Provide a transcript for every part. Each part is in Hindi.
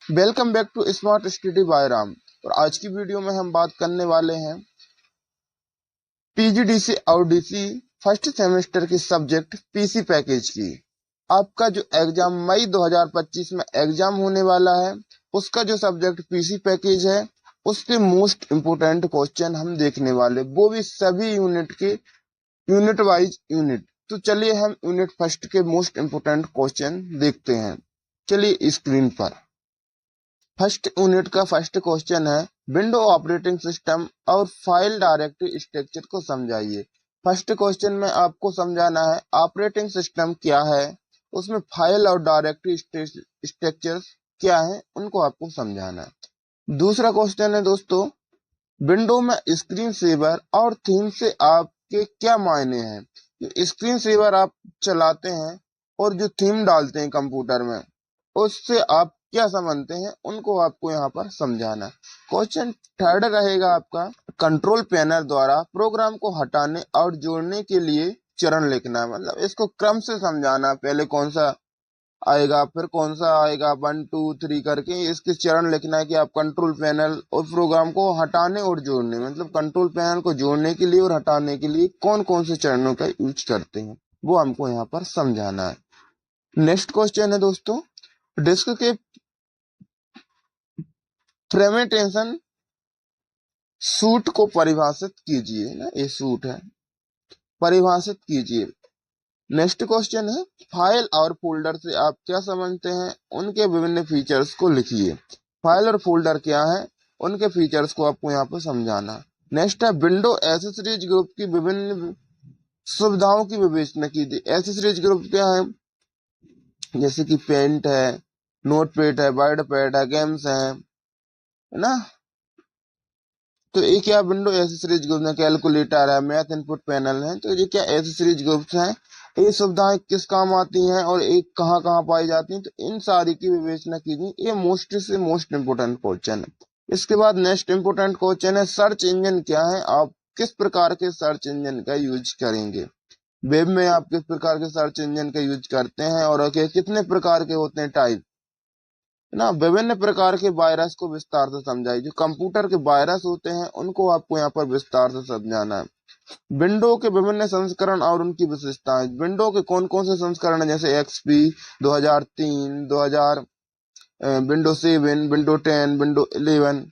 Welcome back to smart study by Ram. और आज की वीडियो में हम बात करने वाले हैं पीजीडीसी और डीसी फर्स्ट सेमेस्टर के सब्जेक्ट पीसी पैकेज की। आपका जो एग्जाम मई 2025 में एग्जाम होने वाला है, उसका जो सब्जेक्ट पीसी पैकेज है, उसके मोस्ट इम्पोर्टेंट क्वेश्चन हम देखने वाले, वो भी सभी यूनिट के, यूनिट वाइज यूनिट। तो चलिए हम यूनिट फर्स्ट के मोस्ट इम्पोर्टेंट क्वेश्चन देखते हैं। चलिए स्क्रीन पर फर्स्ट यूनिट का फर्स्ट क्वेश्चन है, विंडो ऑपरेटिंग सिस्टम और फाइल डायरेक्टरी स्ट्रक्चर को समझाइए। फर्स्ट क्वेश्चन में आपको समझाना है ऑपरेटिंग सिस्टम क्या है, उसमें फाइल और डायरेक्टरी स्ट्रक्चर क्या है, उनको आपको समझाना है। दूसरा क्वेश्चन है दोस्तों, विंडो में स्क्रीन सेवर और थीम से आपके क्या मायने हैं। जो स्क्रीन सेवर आप चलाते हैं और जो थीम डालते हैं कंप्यूटर में, उससे आप क्या समझते हैं, उनको आपको यहाँ पर समझाना है। क्वेश्चन थर्ड रहेगा आपका, कंट्रोल पैनल द्वारा प्रोग्राम को हटाने और जोड़ने के लिए चरण लिखना है। मतलब इसको क्रम से समझाना, पहले कौन सा आएगा फिर कौन सा आएगा, 1 2 3 करके इसके चरण लिखना है कि आप कंट्रोल पैनल और प्रोग्राम को हटाने और जोड़ने, मतलब कंट्रोल पैनल को जोड़ने के लिए और हटाने के लिए कौन कौन से चरणों का यूज करते हैं, वो हमको यहाँ पर समझाना है। नेक्स्ट क्वेश्चन है दोस्तों, डिस्क के फ्रेगमेंटेशन सूट को परिभाषित कीजिए। ना ये सूट है, परिभाषित कीजिए। नेक्स्ट क्वेश्चन है, फाइल और फोल्डर से आप क्या समझते हैं, उनके विभिन्न फीचर्स को लिखिए। फाइल और फोल्डर क्या है, उनके फीचर्स को आपको यहाँ पर समझाना है। नेक्स्ट है, विंडो एसेसरीज ग्रुप की विभिन्न सुविधाओं की विवेचना कीजिए। एसेसरीज ग्रुप क्या है, जैसे कि पेंट है, नोटपैड है, वर्ड पैड है, गेम्स है ना। तो ये क्या विंडो एसेसरीज ग्रुप है, कैलकुलेटर है, मैथ इनपुट पैनल है। तो ये क्या एसेसरीज ग्रुप्स हैं, ये सुविधाएं किस काम आती हैं और एक कहाँ कहाँ पाई जाती हैं, तो इन सारी की विवेचना कीजिए। ये मोस्ट से मोस्ट इम्पोर्टेंट क्वेश्चन है। इसके बाद नेक्स्ट इम्पोर्टेंट क्वेश्चन है, सर्च इंजन क्या है, आप किस प्रकार के सर्च इंजन का यूज करेंगे। वेब में आप किस प्रकार के सर्च इंजन का यूज करते हैं और कितने प्रकार के होते हैं टाइप ना। विभिन्न प्रकार के वायरस को विस्तार से समझाइए। जो कंप्यूटर के वायरस होते हैं उनको आपको यहाँ पर विस्तार से समझाना है। विंडो के विभिन्न संस्करण और उनकी विशेषताएं। विंडो के कौन कौन से संस्करण है, जैसे एक्सपी 2003, 2000, विंडो 7, विंडो 10, विंडो 11।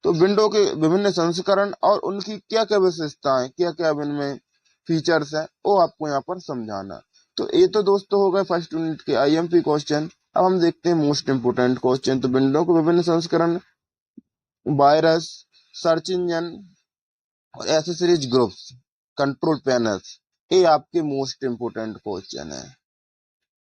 तो विंडो के विभिन्न संस्करण और उनकी क्या क्या विशेषताएं, क्या क्या इनमें फीचर्स है, वो आपको यहाँ पर समझाना। तो ये तो दोस्तों हो गए फर्स्ट यूनिट के आईएमपी क्वेश्चन। अब हम देखते हैं मोस्ट इंपोर्टेंट क्वेश्चन। तो विंडो के विभिन्न संस्करण, वायरस, सर्च इंजन और एसेसरीज ग्रुप्स, कंट्रोल पैनल्स, ये आपके मोस्ट इंपोर्टेंट क्वेश्चन है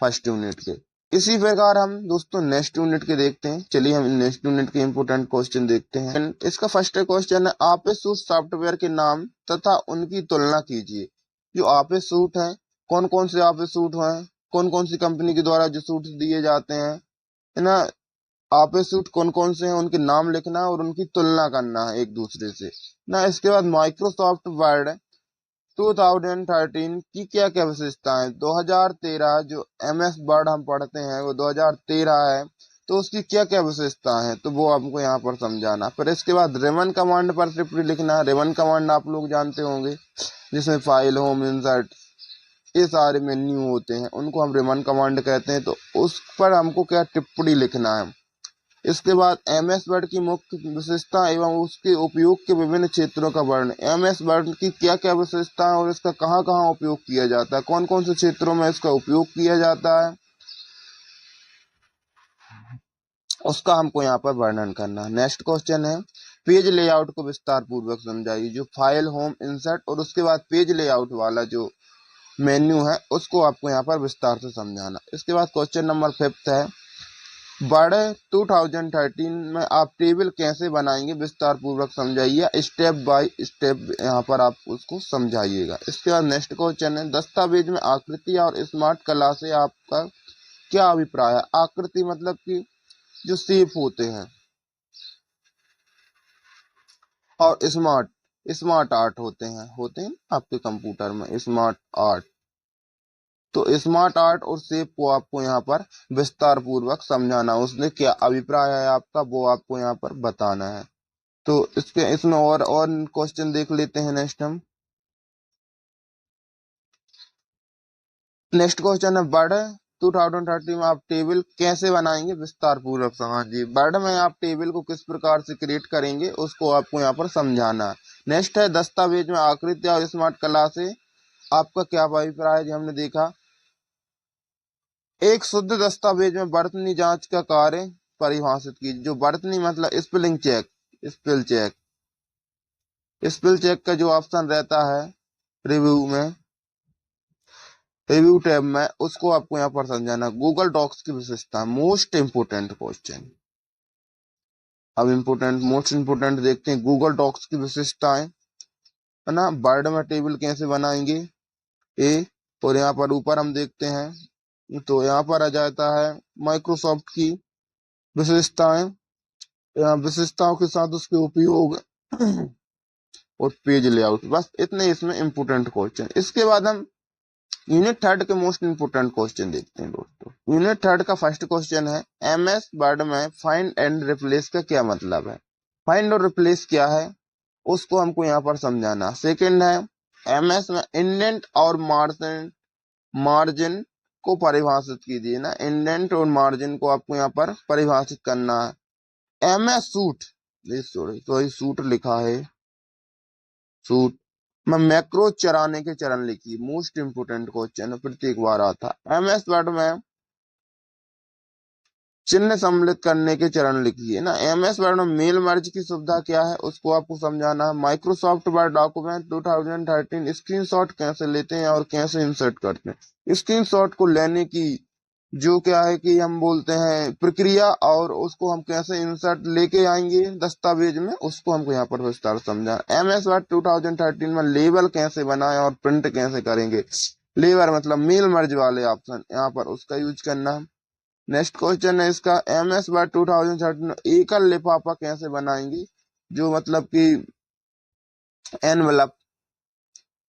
फर्स्ट यूनिट के। इसी प्रकार हम दोस्तों नेक्स्ट यूनिट के देखते हैं। चलिए हम नेक्स्ट यूनिट के इंपोर्टेंट क्वेश्चन देखते हैं। इसका फर्स्ट क्वेश्चन है, ऑफिस सूट सॉफ्टवेयर के नाम तथा उनकी तुलना कीजिए। जो ऑफिस सूट है, कौन कौन से ऑफिस सूट हैं, कौन कौन सी कंपनी के द्वारा जो सूट दिए जाते हैं, है ना। ऑफिस सूट कौन कौन से हैं, उनके नाम लिखना है और उनकी तुलना करना है एक दूसरे से ना। इसके बाद माइक्रोसॉफ्ट वर्ड 2013 की क्या क्या विशेषताएं। 2013 जो MS वर्ड हम पढ़ते हैं वो 2013 है, तो उसकी क्या क्या विशेषताएं हैं, तो वो हमको यहाँ पर समझाना। फिर इसके बाद रेमन कमांड पर टिप्पणी लिखना है। रेमन कमांड आप लोग जानते होंगे, जिसमें फाइल, होम, इंसर्ट, ये सारे मेन्यू होते हैं, उनको हम रेमन कमांड कहते हैं। तो उस पर हमको क्या टिप्पणी लिखना है। इसके बाद MS वर्ड की मुख्य विशेषता एवं उसके उपयोग के विभिन्न क्षेत्रों का वर्णन। MS वर्ड की क्या क्या विशेषता है और इसका कहाँ कहाँ उपयोग किया जाता है, कौन कौन से क्षेत्रों में इसका उपयोग किया जाता है, उसका हमको यहाँ पर वर्णन करना है। नेक्स्ट क्वेश्चन है, पेज लेआउट को विस्तार पूर्वक समझाइए। जो फाइल, होम, इंसर्ट और उसके बाद पेज लेआउट वाला जो मेन्यू है, उसको आपको यहाँ पर विस्तार से समझाना। इसके बाद क्वेश्चन नंबर 5 है, बड़े 2013 में आप टेबल कैसे बनाएंगे, विस्तार पूर्वक समझाइए। स्टेप बाय स्टेप यहाँ पर आप उसको समझाइएगा। इसके बाद नेक्स्ट क्वेश्चन है, दस्तावेज में आकृति और स्मार्ट कला से आपका क्या अभिप्राय है। आकृति मतलब कि जो शेप होते हैं, और स्मार्ट, स्मार्ट आर्ट होते हैं आपके कंप्यूटर में, स्मार्ट आर्ट। तो स्मार्ट आर्ट और शेप को आपको यहाँ पर विस्तार पूर्वक समझाना, उसने क्या अभिप्राय है आपका वो आपको यहाँ पर बताना है। तो इसके इसमें और क्वेश्चन देख लेते हैं। नेक्स्ट क्वेश्चन है वर्ड 2030 में आप टेबल कैसे बनाएंगे, विस्तार पूर्वक समझिए। वर्ड में आप टेबल को किस प्रकार से क्रिएट करेंगे उसको आपको यहाँ पर समझाना है। नेक्स्ट है दस्तावेज में आकृति और स्मार्ट कला से आपका क्या अभिप्राय है। जो हमने देखा, एक शुद्ध दस्तावेज में वर्तनी जांच का कार्य परिभाषित कीजिए। जो वर्तनी मतलब स्पेलिंग चेक, स्पेल चेक का जो ऑप्शन रहता है रिव्यू टैब में, उसको आपको यहाँ पर समझाना। गूगल डॉक्स की विशेषता, मोस्ट इंपोर्टेंट क्वेश्चन। अब मोस्ट इंपोर्टेंट देखते हैं गूगल डॉक्स की विशेषताएं, है ना। वर्ड में टेबल कैसे बनाएंगे ए, और यहाँ पर ऊपर हम देखते हैं तो यहाँ पर आ जाता है माइक्रोसॉफ्ट की विशेषताएं, विशेषताओं के साथ उसके उपयोग और पेज लेआउट। बस इतने इसमें इंपोर्टेंट क्वेश्चन। इसके बाद हम यूनिट थर्ड के मोस्ट इंपोर्टेंट क्वेश्चन देखते हैं दोस्तों। यूनिट थर्ड का फर्स्ट क्वेश्चन है एमएस वर्ड में फाइंड एंड रिप्लेस का क्या मतलब है। फाइंड और रिप्लेस क्या है उसको हमको यहाँ पर समझाना। सेकंड है एमएस में इंडेंट और मार्जिन को परिभाषित कीजिए ना। इंडेंट और मार्जिन को आपको यहाँ पर परिभाषित करना है। एमएस सूट, सॉरी सूट लिखा है, सूट में मैक्रो चराने के चरण लिखिए। मोस्ट इंपोर्टेंट क्वेश्चन प्रत्येक बार आता है। एमएस वर्ड में चिन्ह सम्मिलित करने के चरण लिखिए ना। एमएस वर्ड में मेल मर्ज की सुविधा क्या है उसको आपको समझाना है। माइक्रोसॉफ्ट वर्ड डॉक्यूमेंट 2013 स्क्रीनशॉट कैसे लेते हैं और कैसे इंसर्ट करते हैं। स्क्रीनशॉट को लेने की जो क्या है कि हम बोलते हैं प्रक्रिया, और उसको हम कैसे इंसर्ट लेके आएंगे दस्तावेज में, उसको हमको यहाँ पर विस्तार समझा। एमएस वर्ड 2013 में लेबल कैसे बनाएं और प्रिंट कैसे करेंगे। लेबल मतलब मेल मर्ज वाले ऑप्शन, यहाँ पर उसका यूज करना है। नेक्स्ट क्वेश्चन है इसका एमएस वर्ड 2013 एकल लिफाफा कैसे बनाएंगे, जो मतलब कि एनवलप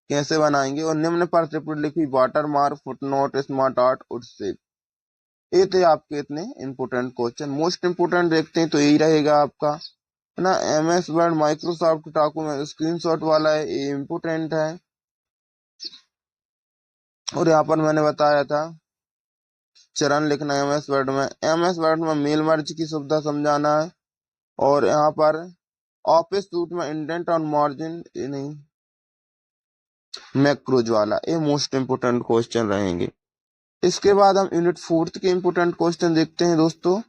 कैसे बनाएंगे। और निम्न पर टिप्पणी लिखी water mark, footnote, smart art और शेप। ये थे आपके इतने इंपोर्टेंट क्वेश्चन। मोस्ट इंपोर्टेंट देखते हैं तो यही रहेगा आपका, है ना। MS word Microsoft document screenshot वाला है, ये इंपोर्टेंट है। और यहाँ पर मैंने बताया था चरण लिखना है एमएस वर्ड में। एमएस वर्ड में मेल मर्ज की सुविधा समझाना है। और यहाँ पर ऑफिस सूट में इंडेंट और मार्जिन, ये नहीं, मैक्रोज वाला, ये मोस्ट इंपोर्टेंट क्वेश्चन रहेंगे। इसके बाद हम यूनिट फोर्थ के इंपोर्टेंट क्वेश्चन देखते हैं दोस्तों।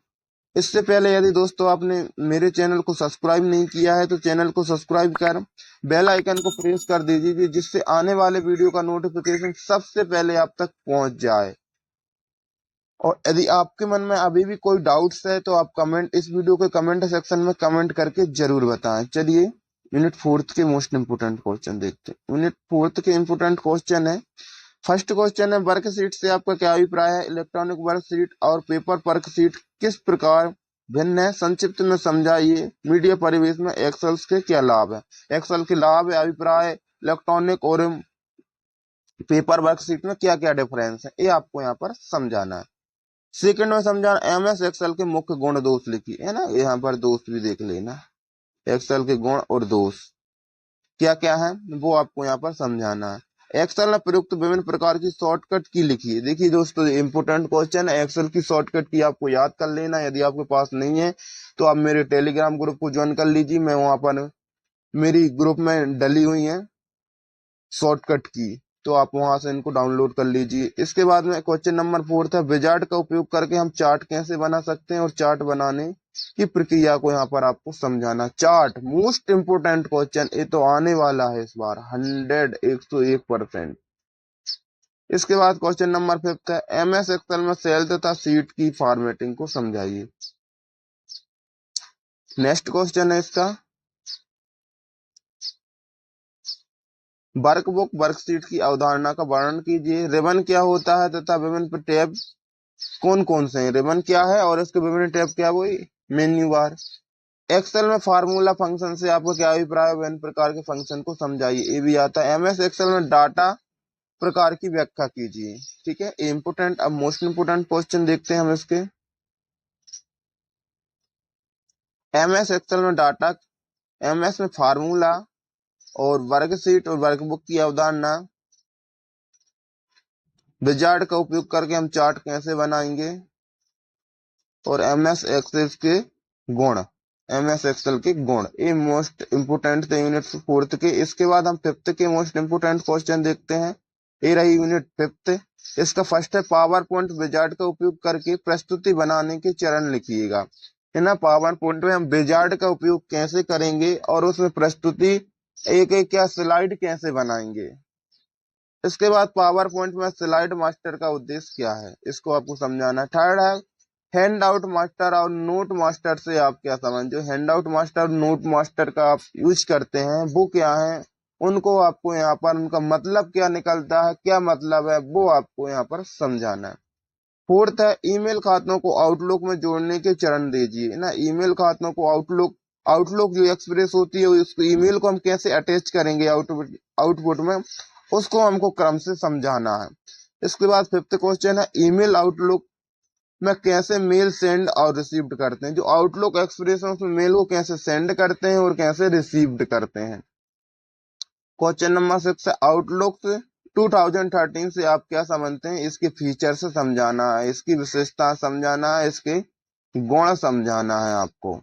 इससे पहले यदि दोस्तों आपने मेरे चैनल को सब्सक्राइब नहीं किया है तो चैनल को सब्सक्राइब कर बेल आइकन को प्रेस कर दीजिए, जिससे आने वाले वीडियो का नोटिफिकेशन सबसे पहले आप तक पहुंच जाए। और यदि आपके मन में अभी भी कोई डाउट्स है तो आप इस वीडियो के कमेंट सेक्शन में कमेंट करके जरूर बताएं। चलिए यूनिट फोर्थ के मोस्ट इंपोर्टेंट क्वेश्चन देखते हैं। यूनिट फोर्थ के इंपोर्टेंट क्वेश्चन है, फर्स्ट क्वेश्चन है वर्कशीट से आपका क्या अभिप्राय है। इलेक्ट्रॉनिक वर्कशीट और पेपर वर्कशीट किस प्रकार भिन्न है, संक्षिप्त में समझाइए। मीडिया परिवेश में एक्सेल के क्या लाभ है। एक्सेल के लाभ है, अभिप्राय, इलेक्ट्रॉनिक और पेपर वर्कशीट में क्या क्या डिफरेंस है, ये आपको यहाँ पर समझाना है। सेकंड में समझाना एमएस एक्सेल के मुख्य गुण दोष लिखिए, है ना। यहाँ पर दोष भी देख लेना, एक्सेल के गुण और दोष क्या क्या है वो आपको यहाँ पर समझाना है। एक्सेल में प्रयुक्त विभिन्न प्रकार की शॉर्टकट की लिखिए। देखिए दोस्तों इंपोर्टेंट क्वेश्चन है, एक्सेल की शॉर्टकट की आपको याद कर लेना। यदि आपके पास नहीं है तो आप मेरे टेलीग्राम ग्रुप को ज्वाइन कर लीजिए, मैं वहां पर मेरी ग्रुप में डली हुई है शॉर्टकट की, तो आप वहां से इनको डाउनलोड कर लीजिए। इसके बाद में क्वेश्चन नंबर फोर्थ है विजार्ड का उपयोग करके हम चार्ट कैसे बना सकते हैं और चार्ट बनाने की प्रक्रिया को यहाँ पर आपको समझाना। चार्ट मोस्ट इंपोर्टेंट क्वेश्चन, ये तो आने वाला है इस बार 101%। इसके बाद क्वेश्चन नंबर फिफ्थ है एमएस एक्सेल में सेल तथा सीट की फॉर्मेटिंग को समझाइए। नेक्स्ट क्वेश्चन है इसका वर्कबुक वर्कशीट की अवधारणा का वर्णन कीजिए। रिबन क्या होता है तथा विभिन्न टैब कौन कौन से हैं। रिबन क्या है और इसके विभिन्न टैब क्या, वही मेन्यू बार। एक्सेल में फार्मूला फंक्शन से आपका क्या अभिप्राय है, विभिन्न प्रकार के फंक्शन को समझाइए, ये भी आता है। एमएस एक्सेल में डाटा प्रकार की व्याख्या कीजिए। ठीक है, इम्पोर्टेंट। अब मोस्ट इम्पोर्टेंट क्वेश्चन देखते हैं हम इसके। एमएस एक्सेल में डाटा, एमएस में फार्मूला और वर्कशीट और वर्कबुक की अवधारणा, विजार्ड का उपयोग करके हम चार्ट कैसे बनाएंगे, और एमएस एक्सेल के गुण, एमएस एक्सेल के गुण, ये मोस्ट इंपोर्टेंट थे यूनिट फोर्थ के। इसके बाद हम फिफ्थ के मोस्ट इंपोर्टेंट क्वेश्चन देखते हैं। ये रही यूनिट फिफ्थ। इसका फर्स्ट है पावर पॉइंट विजार्ड का उपयोग करके प्रस्तुति बनाने के चरण लिखिएगा। है ना, पावर पॉइंट में हम विजार्ड का उपयोग कैसे करेंगे और उसमें प्रस्तुति एक एक क्या स्लाइड कैसे बनाएंगे। इसके बाद पावर पॉइंट में स्लाइड मास्टर का उद्देश्य क्या है, इसको आपको समझाना है। थर्ड है हैंड आउट मास्टर और नोट मास्टर से आप क्या समझ, जो हैंड आउट मास्टर और नोट मास्टर का आप यूज करते हैं वो क्या है, उनको आपको यहाँ पर उनका मतलब क्या निकलता है, क्या मतलब है, वो आपको यहाँ पर समझाना है। फोर्थ है ईमेल खातों को आउटलुक में जोड़ने के चरण दीजिए ना। ईमेल खातों को आउटलुक जो एक्सप्रेस होती है उसको ईमेल को हम कैसे अटैच करेंगे आउटपुट में, उसको हमको क्रम से समझाना है। इसके बाद फिफ्थ क्वेश्चन है ईमेल आउटलुक में कैसे मेल सेंड और रिसीव्ड करते हैं। जो आउटलुक एक्सप्रेस है उसमें मेल को कैसे सेंड करते हैं और कैसे रिसीव्ड करते हैं। क्वेश्चन नंबर 6 है आउटलुक 2013 से आप क्या समझते हैं, इसके फीचर से समझाना है, इसकी विशेषता समझाना है, इसके गुण समझाना है आपको।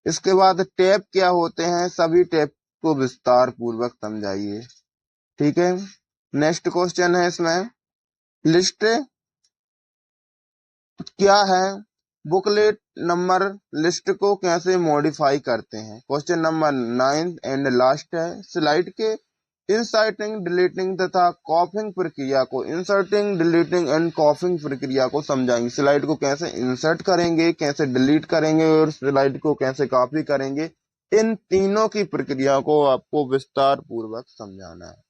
इसके बाद टैब क्या होते हैं, सभी टैब को विस्तार पूर्वक समझाइए। ठीक है, नेक्स्ट क्वेश्चन है इसमें लिस्ट क्या है, बुकलेट नंबर लिस्ट को कैसे मॉडिफाई करते हैं। क्वेश्चन नंबर 9 एंड लास्ट है स्लाइड के इंसर्टिंग डिलीटिंग तथा कॉपिंग प्रक्रिया को, इंसर्टिंग डिलीटिंग एंड कॉपिंग प्रक्रिया को समझाएंगे। स्लाइड को कैसे इंसर्ट करेंगे, कैसे डिलीट करेंगे और स्लाइड को कैसे कॉपी करेंगे, इन तीनों की प्रक्रिया को आपको विस्तार पूर्वक समझाना है।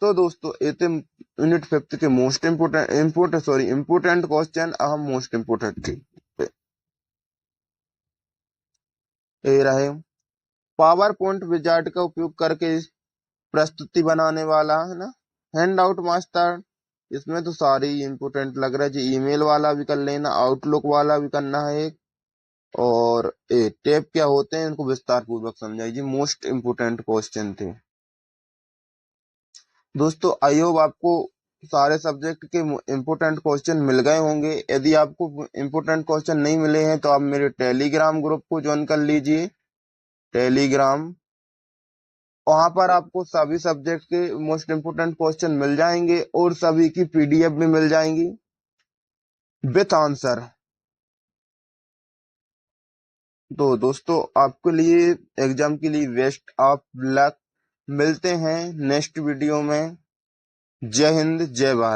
तो दोस्तों ये थे यूनिट फिफ्थ के मोस्ट इम्पोर्टेंट क्वेश्चन, अहम मोस्ट इम्पोर्टेंट थे। ये रहे पावर पॉइंट विजार्ड का उपयोग करके प्रस्तुति बनाने वाला, है ना। हैंड आउट मास्टर, इसमें तो सारे ही इम्पोर्टेंट लग रहा है जी, ईमेल वाला भी कर लेना, आउटलुक वाला भी करना है एक, और टैब क्या होते हैं इनको विस्तार पूर्वक समझाइए जी, मोस्ट इम्पोर्टेंट क्वेश्चन थे। दोस्तों आई होप आपको सारे सब्जेक्ट के इम्पोर्टेंट क्वेश्चन मिल गए होंगे। यदि आपको इम्पोर्टेंट क्वेश्चन नहीं मिले हैं तो आप मेरे टेलीग्राम ग्रुप को ज्वाइन कर लीजिए, टेलीग्राम। वहां पर आपको सभी सब्जेक्ट के मोस्ट इम्पोर्टेंट क्वेश्चन मिल जाएंगे और सभी की पीडीएफ भी मिल जाएंगी विथ आंसर। तो दोस्तों आपके लिए एग्जाम के लिए बेस्ट ऑफ लक, मिलते हैं नेक्स्ट वीडियो में। जय हिंद, जय भारत।